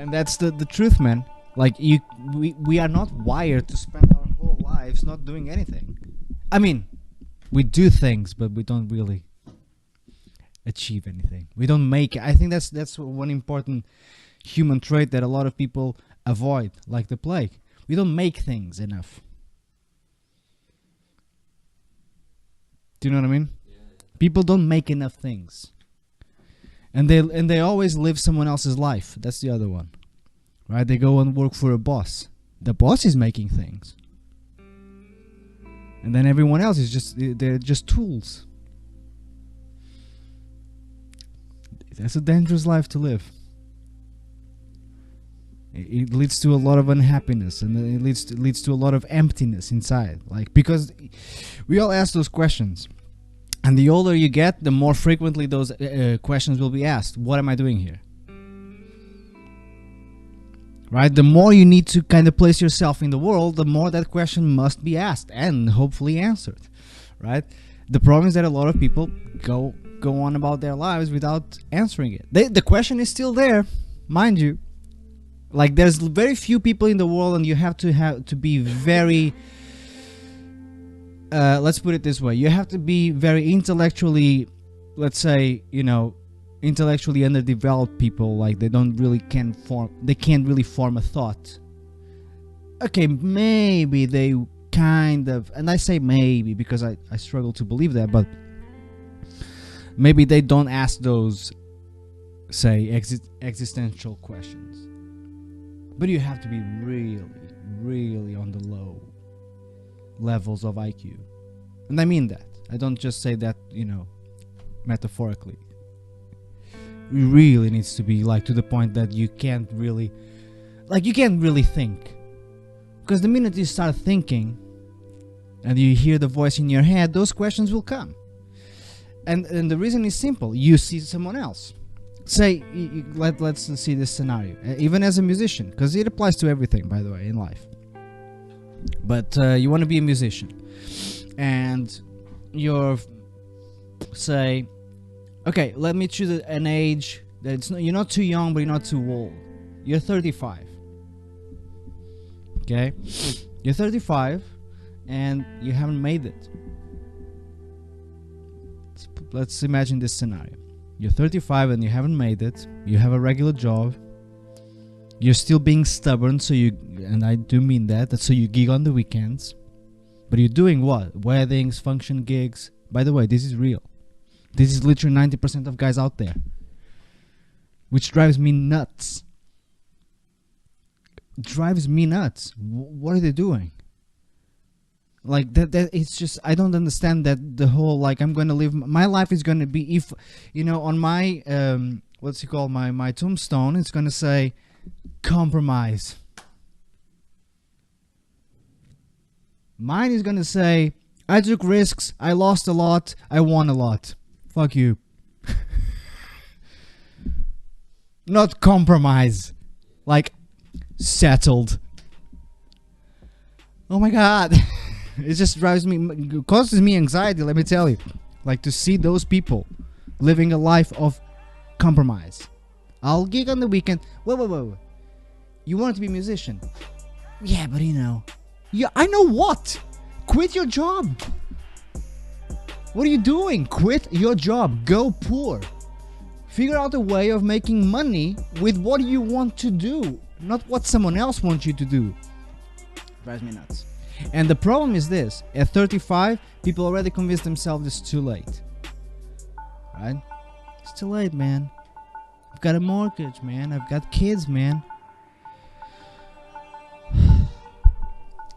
And that's the truth, man. Like we are not wired to spend our whole lives not doing anything. I mean, we do things, but we don't really achieve anything. We don't make it. I think that's one important human trait that a lot of people avoid, like the plague. We don't make things enough. Do you know what I mean? Yeah. People don't make enough things, and they always live someone else's life. That's the other one, right? They go and work for a boss. The boss is making things, and then everyone else is they're just tools. That's a dangerous life to live. It leads to a lot of unhappiness, and it leads to a lot of emptiness inside. Like, because we all ask those questions, and the older you get, the more frequently those questions will be asked. What am I doing here? Right? The more you need to kind of place yourself in the world, the more that question must be asked and hopefully answered. Right? The problem is that a lot of people go on about their lives without answering it. The question is still there, mind you. Like, there's very few people in the world, and you have to be very let's put it this way, you have to be very intellectually, let's say, intellectually underdeveloped people. Like, they can't really form a thought. Okay, maybe they kind of, and I say maybe because I struggle to believe that, but maybe they don't ask those, say, existential questions. But you have to be really, really on the low levels of IQ. And I mean that. I don't just say that, metaphorically. It really needs to be, like, to the point that you can't really think. Because the minute you start thinking and you hear the voice in your head, those questions will come. And the reason is simple. You see someone else. Say, let's see this scenario, even as a musician, because it applies to everything, by the way, in life. But you want to be a musician, and you're, say, okay, let me choose an age that you're not too young, but you're not too old. You're 35. Okay, you're 35, and you haven't made it. Let's imagine this scenario. You're 35 and you haven't made it. You have a regular job. You're still being stubborn, and I do mean that, so you gig on the weekends. But you're doing what? Weddings, function gigs. By the way, this is real. This is literally 90% of guys out there. Which drives me nuts. What are they doing? Like, that it's just, I don't understand that the whole, like, I'm going to live, my life is going to be, if, on my, my tombstone, it's going to say, compromise. Mine is going to say, I took risks, I lost a lot, I won a lot. Fuck you. Not compromise. Like, settled. Oh my God. It just causes me anxiety, let me tell you. Like, to see those people living a life of compromise. I'll gig on the weekend. Whoa. You want to be a musician? Yeah, but yeah, I know what? Quit your job. What are you doing? Quit your job. Go poor. Figure out a way of making money with what you want to do, not what someone else wants you to do. Drives me nuts. And the problem is this: at 35, people already convince themselves it's too late. Right? It's too late, man. I've got a mortgage, man. I've got kids, man.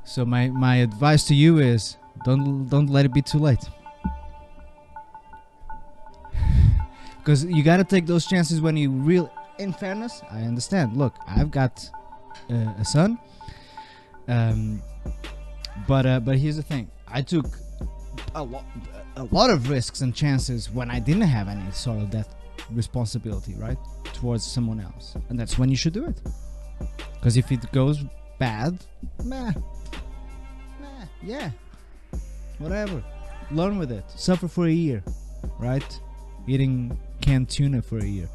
So my advice to you is don't let it be too late. Because you gotta take those chances when you really. In fairness, I understand. Look, I've got a son. But here's the thing: I took a lot of risks and chances when I didn't have any sort of that responsibility, right, towards someone else, and that's when you should do it. Because if it goes bad, yeah, whatever. Learn with it. Suffer for a year, right? Eating canned tuna for a year.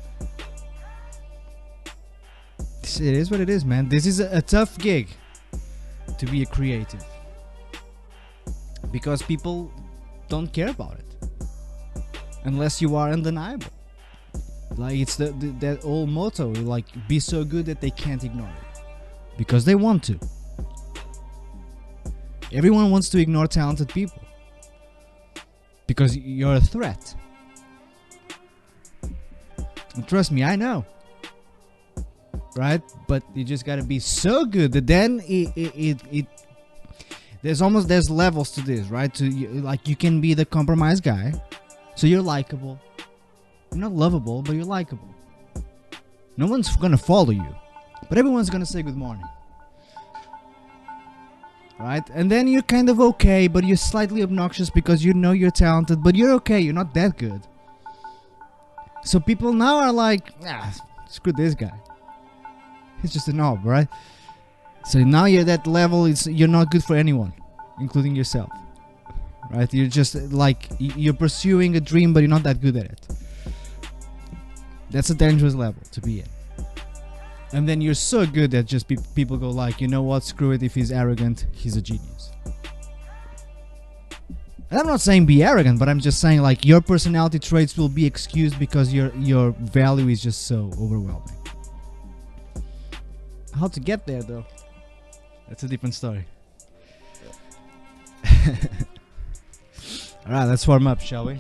it is what it is, man. This is a tough gig to be a creative, because people don't care about it unless you are undeniable. Like, it's that old motto, like, be so good that they can't ignore it, because they want to. Everyone wants to ignore talented people because you're a threat. And trust me, I know, right? But you just gotta be so good that then it there's levels to this, right? Like, you can be the compromise guy, so you're likable. You're not lovable, but you're likable. No one's gonna follow you, but everyone's gonna say good morning, right? And then you're kind of okay, but you're slightly obnoxious because you know you're talented, but you're okay, you're not that good. So people now are like, screw this guy, he's just a knob, right? So now you're at that level, you're not good for anyone, including yourself, right? You're just like, you're pursuing a dream, but you're not that good at it. That's a dangerous level to be in. And then you're so good that just people go like, you know what, screw it, if he's arrogant, he's a genius. And I'm not saying be arrogant, but I'm just saying, like, your personality traits will be excused because your value is just so overwhelming. How to get there, though, that's a different story. Alright, let's warm up, shall we?